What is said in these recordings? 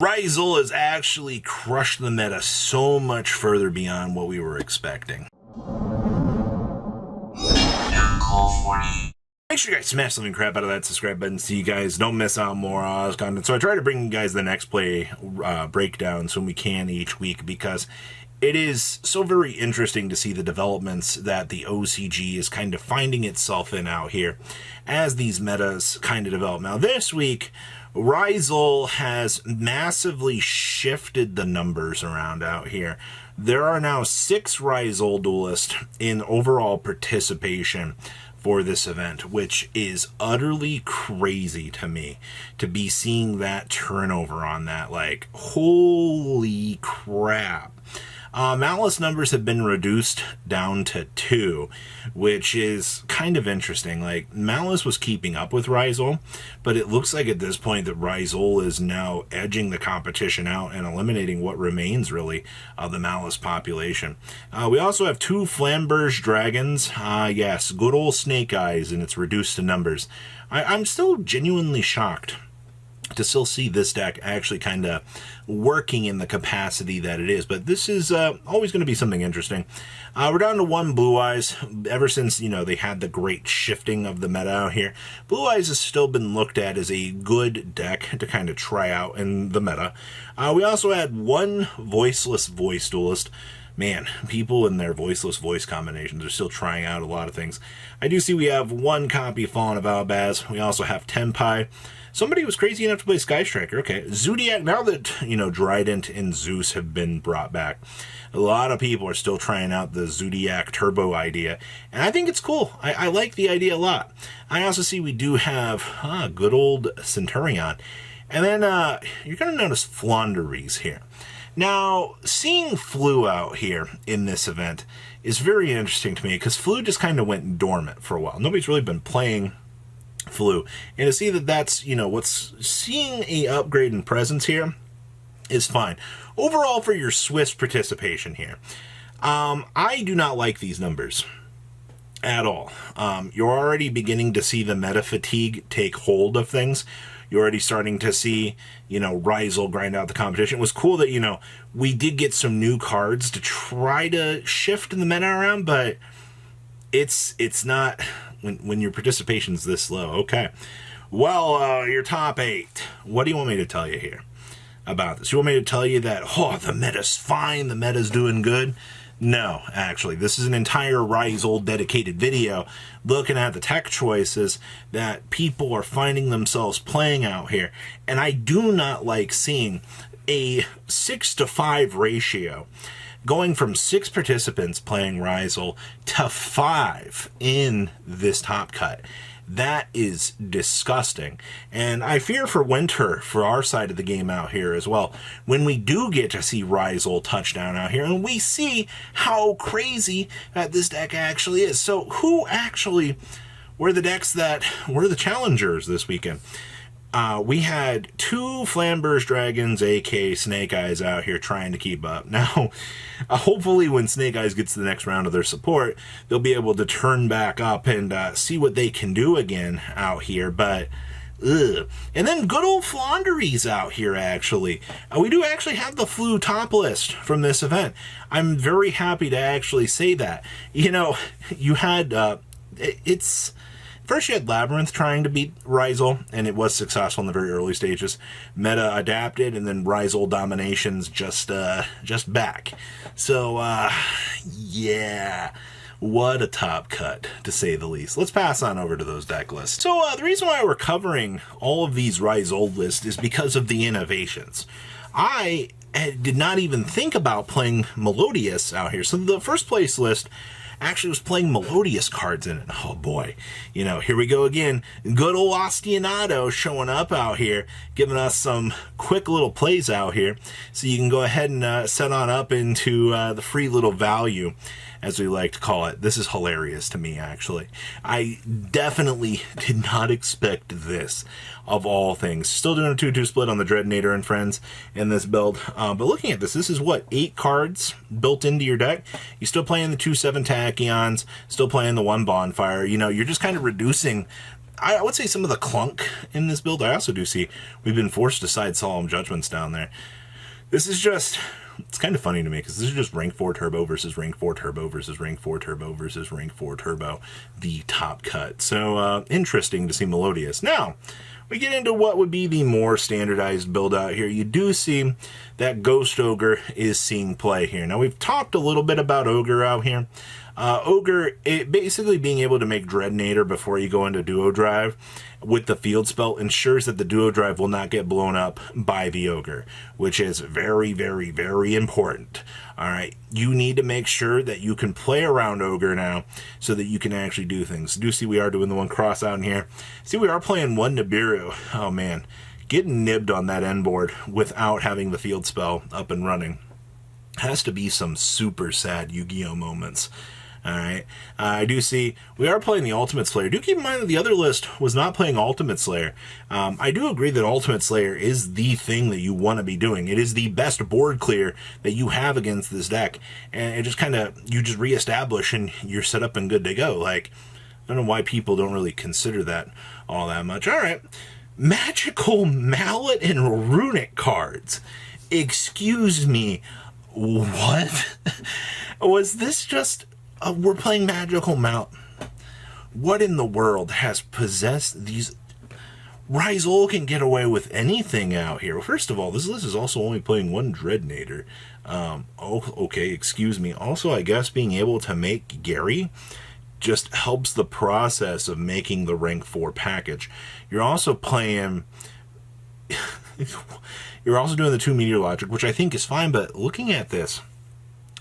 Rizal has actually crushed the meta so much further beyond what we were expecting. Make sure you guys smash something crap out of that subscribe button so you guys don't miss out on more Oz content. So I try to bring you guys the next play breakdowns when we can each week, because it is so very interesting to see the developments that the OCG is kind of finding itself in out here as these metas kind of develop. Now this week, Rizal has massively shifted the numbers around out here. There are now 6 Rizal duelists in overall participation for this event, which is utterly crazy to me to be seeing that turnover on that. Like, holy crap. Malice numbers have been reduced down to 2, which is kind of interesting. Like, Malice was keeping up with Rizal, but it looks like at this point that Rizal is now edging the competition out and eliminating what remains, really, of the Malice population. We also have 2 Flamberge Dragons. Yes, good old Snake Eyes, and it's reduced to numbers. I'm still genuinely shocked to still see this deck actually kind of working in the capacity that it is. But this is always going to be something interesting. We're down to 1 Blue Eyes. Ever since, you know, they had the great shifting of the meta out here, Blue Eyes has still been looked at as a good deck to kind of try out in the meta. We also had 1 Voiceless Voice Duelist. Man, people in their voiceless voice combinations are still trying out a lot of things. I do see we have 1 copy Fallen of Albaz. We also have Tenpai. Somebody was crazy enough to play Sky Striker. Okay, Zodiac, now that, you know, Trident and Zeus have been brought back, a lot of people are still trying out the Zodiac Turbo idea, and I think it's cool. I like the idea a lot. I also see we do have good old Centurion. And then you're going to notice Flaunderies here. Now, seeing Flu out here in this event is very interesting to me, because Flu just kind of went dormant for a while. Nobody's really been playing Flu, and to see that that's, you know, what's seeing a upgrade in presence here is fine. Overall, for your Swiss participation here, I do not like these numbers at all. You're already beginning to see the meta fatigue take hold of things. You're already starting to see, you know, Rizal grind out the competition. It was cool that, you know, we did get some new cards to try to shift the meta around, but it's not when your participation's this low. Okay, well, your top 8. What do you want me to tell you here about this? You want me to tell you that, oh, the meta's fine, the meta's doing good? No, actually, this is an entire Rizal dedicated video looking at the tech choices that people are finding themselves playing out here. And I do not like seeing a 6-to-5 ratio going from 6 participants playing Rizal to 5 in this top cut. That is disgusting. And I fear for winter for our side of the game out here as well, when we do get to see Rizal touchdown out here, and we see how crazy that this deck actually is. So who actually were the decks that were the challengers this weekend? We had 2 Flamberge Dragons, aka Snake Eyes, out here trying to keep up. Now, hopefully when Snake Eyes gets to the next round of their support, they'll be able to turn back up and see what they can do again out here, but ugh. And then good old Flaunderies out here, actually. We do actually have the Flu top list from this event. I'm very happy to actually say that. You know, you had, first, you had Labyrinth trying to beat Rizal, and it was successful in the very early stages. Meta adapted, and then Rizal domination's just back. So, yeah, what a top cut, to say the least. Let's pass on over to those deck lists. So, the reason why we're covering all of these Rizal lists is because of the innovations. I did not even think about playing Melodious out here. So the first place list actually was playing Melodious cards in it. Oh boy, you know, here we go again. Good old Ostionado showing up out here, giving us some quick little plays out here. So you can go ahead and set on up into the free little value, as we like to call it. This is hilarious to me, actually. I definitely did not expect this, of all things. Still doing a 2-2 split on the Dreadnator and friends in this build. But looking at this is what, 8 cards built into your deck? You're still playing the 2/7 Tachyons, still playing the 1 Bonfire. You know, you're just kind of reducing I would say some of the clunk in this build. I also do see we've been forced to side Solemn Judgments down there. This is just, it's kind of funny to me because this is just rank 4 turbo versus rank 4 turbo versus rank 4 turbo versus rank 4 turbo, the top cut. So interesting to see Melodious. Now, we get into what would be the more standardized build out here. You do see that Ghost Ogre is seeing play here. Now, we've talked a little bit about Ogre out here. Ogre, basically being able to make Dreadnator before you go into Duo Drive with the field spell ensures that the Duo Drive will not get blown up by the Ogre, which is very, very, very important. All right, you need to make sure that you can play around Ogre now so that you can actually do things. Do see we are doing the one cross out in here. See, we are playing one Nibiru. Oh, man, getting nibbed on that end board without having the field spell up and running has to be some super sad Yu-Gi-Oh moments. All right, I do see we are playing the Ultimate Slayer. Do keep in mind that the other list was not playing Ultimate Slayer. I do agree that Ultimate Slayer is the thing that you want to be doing. It is the best board clear that you have against this deck, and it just kind of, you just reestablish and you're set up and good to go. Like, I don't know why people don't really consider that all that much. All right, Magical Mallet and Runic cards. Excuse me, what? Was this just... we're playing Magical Mount. What in the world has possessed these? Rizol can get away with anything out here. Well, first of all, this list is also only playing one Dreadnator. Okay, excuse me. Also, I guess being able to make Gary just helps the process of making the rank 4 package. You're also playing... You're also doing the 2 Meteor Logic, which I think is fine, but looking at this...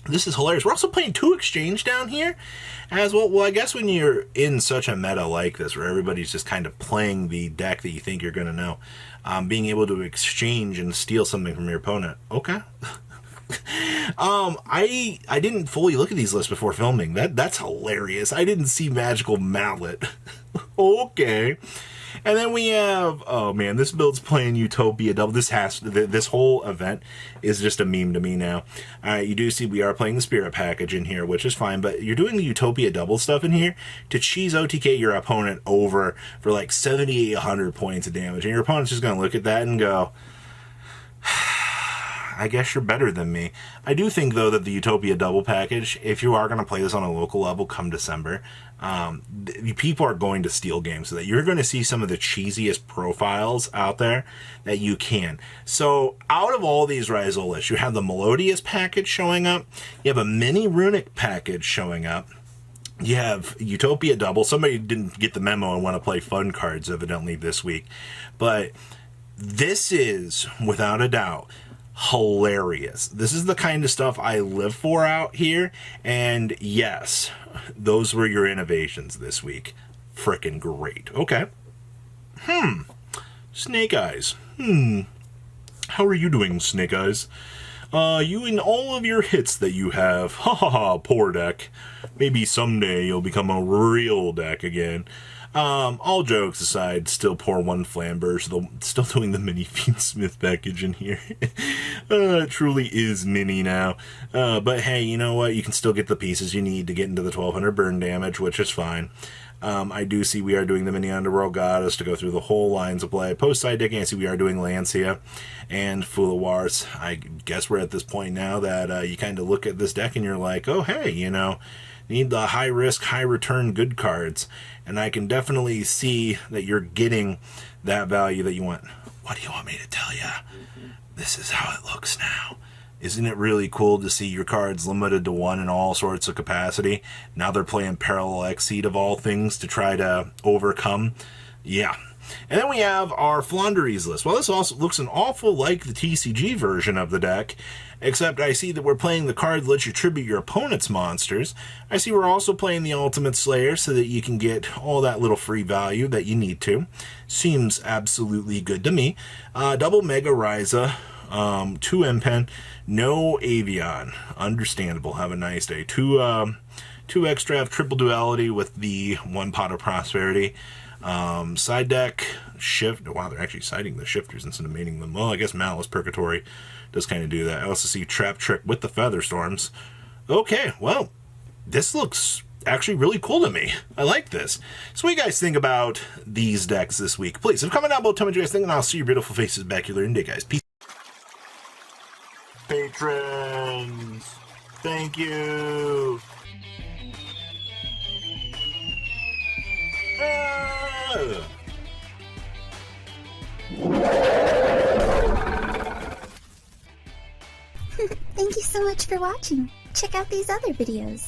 This is hilarious. We're also playing 2 Exchange down here as well. Well, I guess when you're in such a meta like this, where everybody's just kind of playing the deck that you think you're going to know, being able to exchange and steal something from your opponent. Okay. I didn't fully look at these lists before filming. That's hilarious. I didn't see Magical Mallet. Okay. And then we have, oh man, this build's playing Utopia Double. This whole event is just a meme to me now. You do see we are playing the Spirit package in here, which is fine, but you're doing the Utopia Double stuff in here to cheese OTK your opponent over for like 7,800 points of damage. And your opponent's just going to look at that and go, I guess you're better than me. I do think, though, that the Utopia Double package, if you are going to play this on a local level come December, people are going to steal games. So that you're going to see some of the cheesiest profiles out there that you can. So out of all these Rizol lists, you have the Melodious package showing up. You have a mini Runic package showing up. You have Utopia Double. Somebody didn't get the memo and want to play fun cards, evidently, this week. But this is, without a doubt, hilarious. This is the kind of stuff I live for out here, and yes, those were your innovations this week. Frickin' great. Okay. Snake Eyes. How are you doing, Snake Eyes? You and all of your hits that you have. Ha ha ha, poor deck. Maybe someday you'll become a real deck again. All jokes aside, still pour one Flamber, still doing the mini Fiendsmith package in here. It truly is mini now. But hey, you know what? You can still get the pieces you need to get into the 1200 burn damage, which is fine. I do see we are doing the mini Underworld Goddess to go through the whole lines of play. Post-side decking, I see we are doing Lancia and Fulawars. I guess we're at this point now that you kind of look at this deck and you're like, oh, hey, you know, need the high-risk, high-return good cards. And I can definitely see that you're getting that value that you want. What do you want me to tell you? This is how it looks now. Isn't it really cool to see your cards limited to 1 in all sorts of capacity? Now they're playing Parallel Exceed of all things to try to overcome. Yeah. And then we have our Flonderies list. Well, this also looks an awful like the TCG version of the deck, except I see that we're playing the card that lets you tribute your opponent's monsters. I see we're also playing the Ultimate Slayer so that you can get all that little free value that you need to. Seems absolutely good to me. Double Mega Ryza, 2 M-Pen, no Avion. Understandable. Have a nice day. 2 extra, triple duality with the 1 Pot of Prosperity. Side deck, shift. Wow, they're actually siding the shifters instead of mating them. Well, I guess Malice Purgatory does kind of do that. I also see Trap Trick with the Feather Storms. Okay, well, this looks actually really cool to me. I like this. So what do you guys think about these decks this week? Please, comment down below, tell me what you guys think, and I'll see your beautiful faces back here later in the day, guys. Peace. Patrons, thank you. Thank you so much for watching. Check out these other videos.